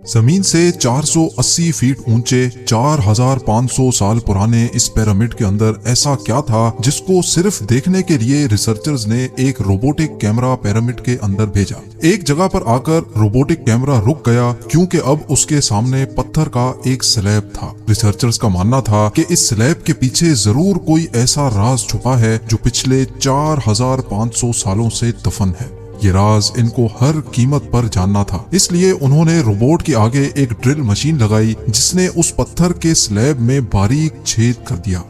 जमीन से 480 फीट ऊंचे 4500 साल पुराने इस पिरामिड के अंदर ऐसा क्या था जिसको सिर्फ देखने के लिए रिसर्चर्स ने एक रोबोटिक कैमरा पिरामिड के अंदर भेजा। एक जगह पर आकर रोबोटिक कैमरा रुक गया क्योंकि अब उसके सामने पत्थर का एक स्लैब था। रिसर्चर्स का मानना था कि इस स्लैब के पीछे जरूर कोई ऐसा राज छुपा है जो पिछले 4500 सालों से दफन है। ये राज इनको हर कीमत पर जानना था, इसलिए उन्होंने रोबोट के आगे एक ड्रिल मशीन लगाई जिसने उस पत्थर के स्लैब में बारीक छेद कर दिया।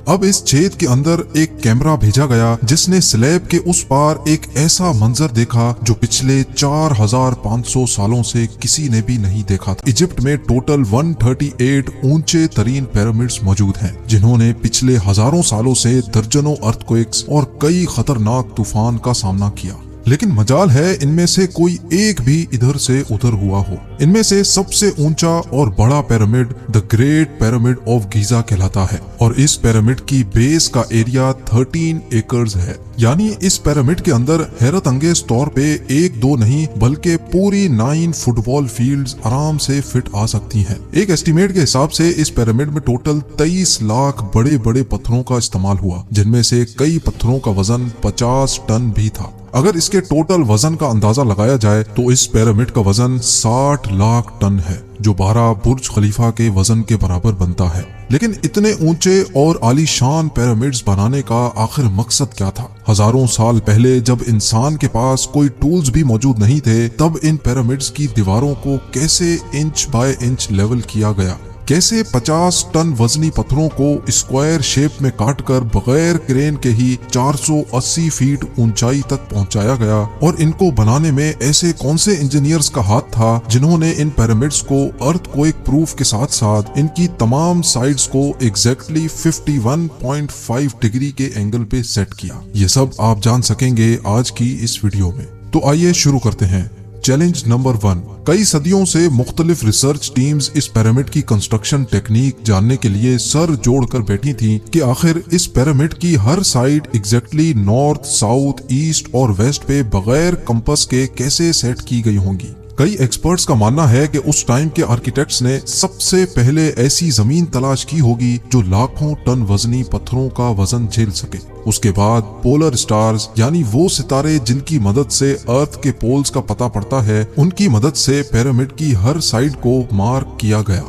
अब इस छेद के अंदर एक कैमरा भेजा गया जिसने स्लैब के उस पार एक ऐसा मंजर देखा जो पिछले 4500 सालों से किसी ने भी नहीं देखा था। इजिप्ट में टोटल 138 ऊंचे तरीन पिरामिड्स मौजूद हैं जिन्होंने पिछले हजारों सालों से दर्जनों अर्थक्वेक्स और कई खतरनाक तूफान का सामना किया, लेकिन मजाल है इनमें से कोई एक भी इधर से उधर हुआ हो। इनमें से सबसे ऊंचा और बड़ा pyramid the great pyramid of Giza कहलाता है और इस पिरामिड की बेस का एरिया 13 एकर्स है। यानी इस पिरामिड के अंदर हैरत अंगेज तौर पे एक दो नहीं बल्कि पूरी 9 फुटबॉल फील्ड्स आराम से फिट आ सकती हैं। एक एस्टिमेट के हिसाब से इस पिरामिड में टोटल 23 लाख बड़े बड़े पत्थरों का इस्तेमाल हुआ, जिनमें से कई पत्थरों का वजन 50 टन भी था। अगर इसके टोटल वजन का अंदाजा लगाया जाए तो इस पिरामिड का वजन 60 लाख टन है, जो 12 बुर्ज खलीफा के वजन के बराबर बनता है। लेकिन इतने ऊंचे और आलीशान पिरामिड्स बनाने का आखिर मकसद क्या था? हजारों साल पहले जब इंसान के पास कोई टूल्स भी मौजूद नहीं थे, तब इन पिरामिड्स की दीवारों को कैसे इंच बाय इंच लेवल किया गया? कैसे 50 टन वजनी पत्थरों को स्क्वायर शेप में काटकर बगैर क्रेन के ही 480 फीट ऊंचाई तक पहुंचाया गया? और इनको बनाने में ऐसे कौन से इंजीनियर्स का हाथ था जिन्होंने इन पिरामिड्स को अर्थक्वेक प्रूफ के साथ साथ इनकी तमाम साइड्स को एग्जैक्टली 51.5 डिग्री के एंगल पे सेट किया? ये सब आप जान सकेंगे आज की इस वीडियो में। तो आइए शुरू करते हैं। Challenge number 1। कई सदियों से मुख्तलिफ रिसर्च टीम्स इस पिरामिड की कंस्ट्रक्शन टेक्निक जानने के लिए सर जोड़कर बैठी थी कि आखिर इस पिरामिड की हर side exactly north, south, east और वेस्ट पे बगैर कंपास के कैसे सेट की गई होंगी। कई एक्सपर्ट्स का मानना है कि उस टाइम के आर्किटेक्ट्स ने सबसे पहले ऐसी जमीन तलाश की होगी जो लाखों टन वजनी पत्थरों का वजन झेल सके। उसके बाद पोलर स्टार्स यानी वो सितारे जिनकी मदद से अर्थ के पोल्स का पता पड़ता है, उनकी मदद से पिरामिड की हर साइड को मार्क किया गया।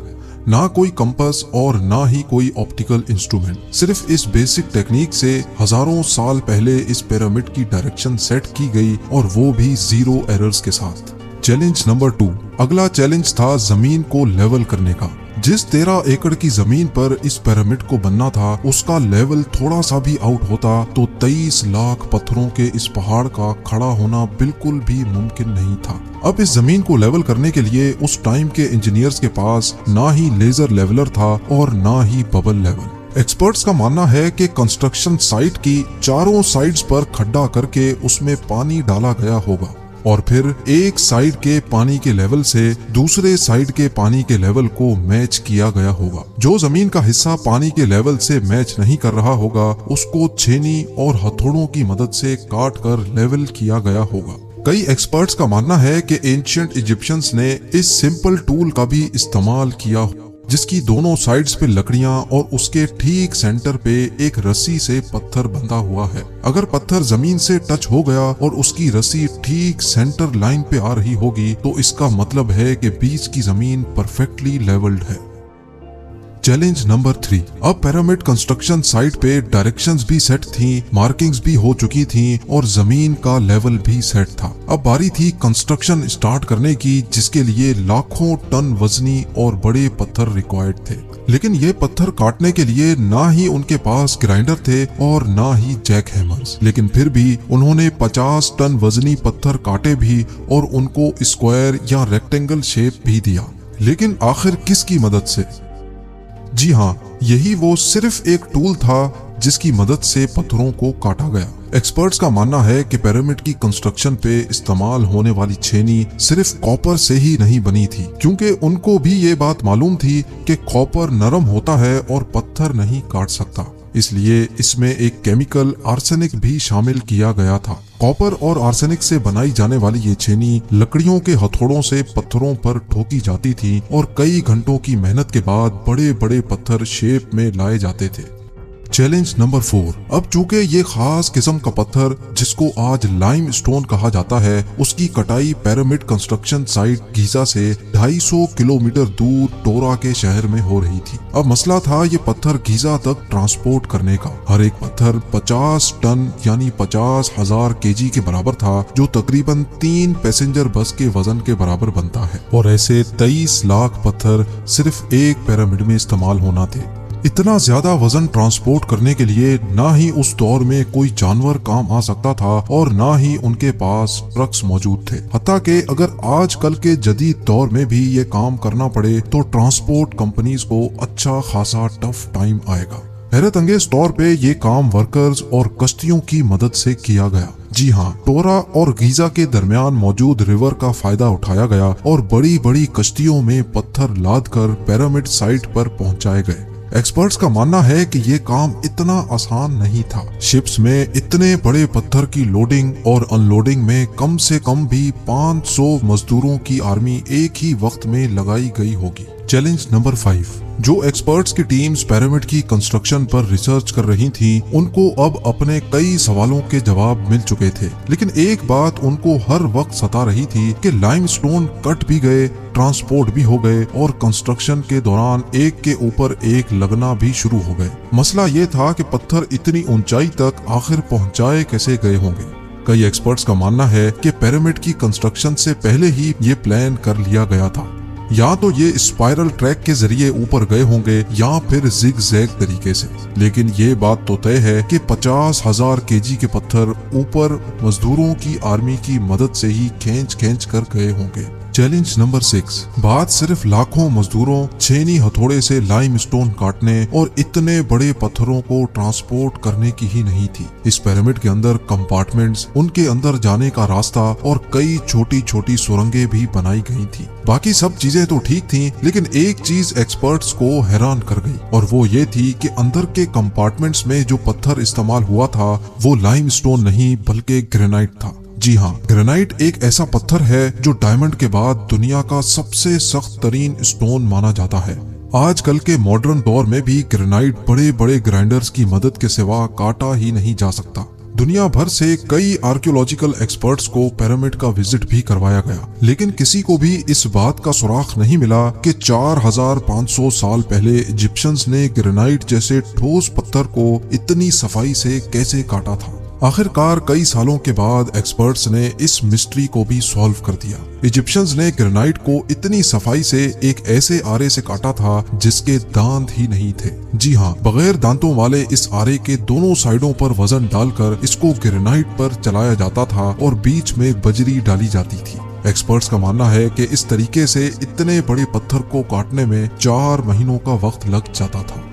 ना कोई कंपास और ना ही कोई ऑप्टिकल इंस्ट्रूमेंट, सिर्फ इस बेसिक टेक्निक से हजारों साल पहले इस पिरामिड की डायरेक्शन सेट की गई और वो भी 0 एरर्स के साथ। Challenge number 2। अगला चैलेंज था जमीन को लेवल करने का। जिस 13 एकड़ की जमीन पर इस पिरामिड को बनना था, उसका लेवल थोड़ा सा भी आउट होता तो 23 लाख पत्थरों के इस पहाड़ का खड़ा होना बिल्कुल भी मुमकिन नहीं था। अब इस जमीन को लेवल करने के लिए उस टाइम के इंजीनियर्स के पास ना ही लेजर लेवलर था और ना ही बबल लेवल। एक्सपर्ट्स का मानना है कि कंस्ट्रक्शन साइट की चारों साइड्स पर खड्डा करके उसमें पानी डाला गया होगा और फिर एक साइड के पानी के लेवल से दूसरे साइड के पानी के लेवल को मैच किया गया होगा। जो जमीन का हिस्सा पानी के लेवल से मैच नहीं कर रहा होगा, उसको छेनी और हथौड़ों की मदद से काट कर लेवल किया गया होगा। कई एक्सपर्ट्स का मानना है कि एंशिएंट इजिप्शियंस ने इस सिंपल टूल का भी इस्तेमाल किया, जिसकी दोनों साइड्स पे लकड़ियां और उसके ठीक सेंटर पे एक रस्सी से पत्थर बंधा हुआ है। अगर पत्थर जमीन से टच हो गया और उसकी रस्सी ठीक सेंटर लाइन पे आ रही होगी तो इसका मतलब है कि बीच की जमीन परफेक्टली लेवल्ड है। Challenge number 3। अब पिरामिड कंस्ट्रक्शन साइट पे डायरेक्शंस भी सेट थी, मार्किंग्स भी हो चुकी थी और जमीन का लेवल भी सेट था। अब बारी थी कंस्ट्रक्शन स्टार्ट करने की, जिसके लिए लाखों टन वजनी और बड़े पत्थर रिक्वायर्ड थे। लेकिन ये पत्थर काटने के लिए ना ही उनके पास ग्राइंडर थे और ना ही जैक हैमर्स। लेकिन फिर भी उन्होंने 50 टन वजनी पत्थर काटे भी और उनको स्क्वायर या रेक्टेंगल शेप भी दिया। लेकिन आखिर किसकी मदद से? जी हाँ, यही वो सिर्फ एक टूल था जिसकी मदद से पत्थरों को काटा गया। एक्सपर्ट्स का मानना है कि पिरामिड की कंस्ट्रक्शन पे इस्तेमाल होने वाली छेनी सिर्फ कॉपर से ही नहीं बनी थी, क्योंकि उनको भी ये बात मालूम थी कि कॉपर नरम होता है और पत्थर नहीं काट सकता। इसलिए इसमें एक केमिकल आर्सेनिक भी शामिल किया गया था कॉपर और आर्सेनिक से बनाई जाने वाली ये छेनी लकड़ियों के हथौड़ों से पत्थरों पर ठोकी जाती थी और कई घंटों की मेहनत के बाद बड़े बड़े पत्थर शेप में लाए जाते थे। Challenge number 4। अब चूंकि ये खास किस्म का पत्थर जिसको आज लाइम स्टोन कहा जाता है, उसकी कटाई पिरामिड कंस्ट्रक्शन साइट गीजा से 250 किलोमीटर दूर टोरा के शहर में हो रही थी। अब मसला था ये पत्थर गीजा तक ट्रांसपोर्ट करने का। हर एक पत्थर 50 टन यानी 50,000 केजी के बराबर था, जो तकरीबन 3 पैसेंजर बस के वजन के बराबर बनता है। और ऐसे 23 लाख पत्थर सिर्फ एक पिरामिड में इस्तेमाल होना थे। इतना ज्यादा वजन ट्रांसपोर्ट करने के लिए ना ही उस दौर में कोई जानवर काम आ सकता था और ना ही उनके पास ट्रक्स मौजूद थे। हत्ता कि अगर आजकल के जदीद दौर में भी ये काम करना पड़े तो ट्रांसपोर्ट कंपनीज को अच्छा खासा टफ टाइम आएगा। हैरत अंगेज तौर पे ये काम वर्कर्स और कश्तियों की मदद से किया गया। जी हाँ, टोरा और गीजा के दरमियान मौजूद रिवर का फायदा उठाया गया और बड़ी बड़ी कश्तियों में पत्थर लाद कर पिरामिड साइट पर पहुंचाए गए। एक्सपर्ट्स का मानना है कि ये काम इतना आसान नहीं था। शिप्स में इतने बड़े पत्थर की लोडिंग और अनलोडिंग में कम से कम भी 500 मजदूरों की आर्मी एक ही वक्त में लगाई गई होगी। Challenge number 5। जो एक्सपर्ट्स की टीम्स पिरामिड की कंस्ट्रक्शन पर रिसर्च कर रही थी, उनको अब अपने कई सवालों के जवाब मिल चुके थे, लेकिन एक बात उनको हर वक्त सता रही थी कि लाइमस्टोन कट भी गए, ट्रांसपोर्ट भी हो गए और कंस्ट्रक्शन के दौरान एक के ऊपर एक लगना भी शुरू हो गए। मसला ये था कि पत्थर इतनी ऊंचाई तक आखिर पहुंचाए कैसे गए होंगे। कई एक्सपर्ट्स का मानना है कि पिरामिड की कंस्ट्रक्शन से पहले ही ये प्लान कर लिया गया था। या तो ये स्पाइरल ट्रैक के जरिए ऊपर गए होंगे या फिर जिग जैग तरीके से, लेकिन ये बात तो तय है कि 50,000 केजी के पत्थर ऊपर मजदूरों की आर्मी की मदद से ही खींच कर गए होंगे। Challenge number 6। बात सिर्फ लाखों मजदूरों छेनी हथौड़े से लाइमस्टोन काटने और इतने बड़े पत्थरों को ट्रांसपोर्ट करने की ही नहीं थी। इस पिरामिड के अंदर कंपार्टमेंट्स, उनके अंदर जाने का रास्ता और कई छोटी छोटी सुरंगें भी बनाई गई थी। बाकी सब चीजें तो ठीक थी, लेकिन एक चीज एक्सपर्ट्स को हैरान कर गई और वो ये थी कि अंदर के कंपार्टमेंट्स में जो पत्थर इस्तेमाल हुआ था वो लाइमस्टोन नहीं बल्कि ग्रेनाइट था। जी हाँ, ग्रेनाइट एक ऐसा पत्थर है जो डायमंड के बाद दुनिया का सबसे सख्त तरीन स्टोन माना जाता है। आजकल के मॉडर्न दौर में भी ग्रेनाइट बड़े बड़े ग्राइंडर्स की मदद के सिवा काटा ही नहीं जा सकता। दुनिया भर से कई आर्कियोलॉजिकल एक्सपर्ट्स को पिरामिड का विजिट भी करवाया गया, लेकिन किसी को भी इस बात का सुराग नहीं मिला कि 4500 साल पहले इजिप्शियंस ने ग्रेनाइट जैसे ठोस पत्थर को इतनी सफाई से कैसे काटा था। आखिरकार कई सालों के बाद एक्सपर्ट्स ने इस मिस्ट्री को भी सॉल्व कर दिया। इजिप्शियंस ने ग्रेनाइट को इतनी सफाई से एक ऐसे आरे से काटा था जिसके दांत ही नहीं थे। जी हाँ, बगैर दांतों वाले इस आरे के दोनों साइडों पर वजन डालकर इसको ग्रेनाइट पर चलाया जाता था और बीच में बजरी डाली जाती थी। एक्सपर्ट्स का मानना है कि इस तरीके से इतने बड़े पत्थर को काटने में 4 महीनों का वक्त लग जाता था।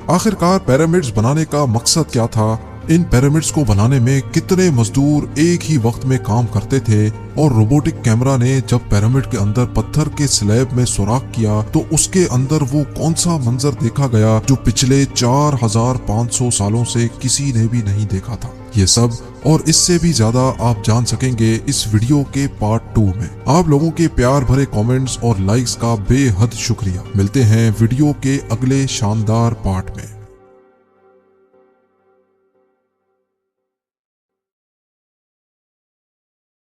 आखिरकार पिरामिड्स बनाने का मकसद क्या था? इन पिरामिड्स को बनाने में कितने मजदूर एक ही वक्त में काम करते थे? और रोबोटिक कैमरा ने जब पिरामिड के अंदर पत्थर के स्लैब में सुराख किया तो उसके अंदर वो कौन सा मंजर देखा गया जो पिछले 4500 सालों से किसी ने भी नहीं देखा था? ये सब और इससे भी ज्यादा आप जान सकेंगे इस वीडियो के पार्ट 2 में। आप लोगों के प्यार भरे कमेंट्स और लाइक्स का बेहद शुक्रिया। मिलते हैं वीडियो के अगले शानदार पार्ट में।